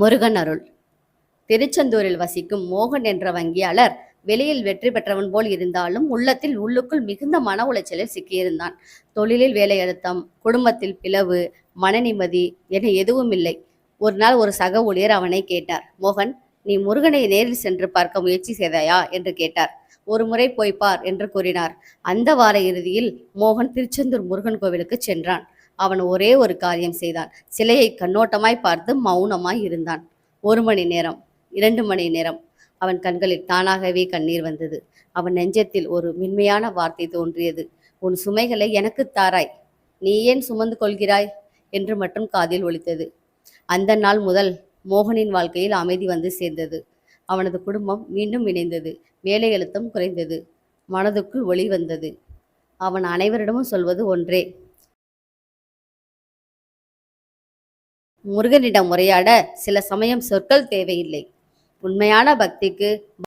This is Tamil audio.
முருகன் அருள். திருச்செந்தூரில் வசிக்கும் மோகன் என்ற வங்கியாளர் வெளியில் வெற்றி பெற்றவன் போல் இருந்தாலும் உள்ளத்தில் உள்ளுக்குள் மிகுந்த மன உளைச்சலில் சிக்கியிருந்தான். தொழிலில் வேலை அழுத்தம், குடும்பத்தில் பிளவு, மன நிம்மதி என எதுவும் இல்லை. ஒரு நாள் ஒரு சக ஊழியர் அவனை கேட்டார். மோகன், நீ முருகனை நேரில் சென்று பார்க்க முயற்சி செய்தாயா என்று கேட்டார். ஒரு முறை போய் பார் என்று கூறினார். அந்த வார இறுதியில் மோகன் திருச்செந்தூர் முருகன் கோவிலுக்கு சென்றான். அவன் ஒரே ஒரு காரியம் செய்தான். சிலையை கண்ணோட்டமாய் பார்த்து மௌனமாய் இருந்தான். 1 மணி நேரம், 2 மணி நேரம். அவன் கண்களில் தானாகவே கண்ணீர் வந்தது. அவன் நெஞ்சத்தில் ஒரு மென்மையான வார்த்தை தோன்றியது. உன் சுமைகளை எனக்கு தாராய், நீ ஏன் சுமந்து கொள்கிறாய் என்று மட்டும் காதில் ஒலித்தது. அந்த நாள் முதல் மோகனின் வாழ்க்கையில் அமைதி வந்து சேர்ந்தது. அவனது குடும்பம் மீண்டும் இணைந்தது. வேலை அழுத்தம் குறைந்தது. மனதுக்குள் ஒளி வந்தது. அவன் அனைவரிடமும் சொல்வது ஒன்றே, முருகனிடம் உரையாட சில சமயம் சொற்கள் தேவையில்லை. உண்மையான பக்திக்கு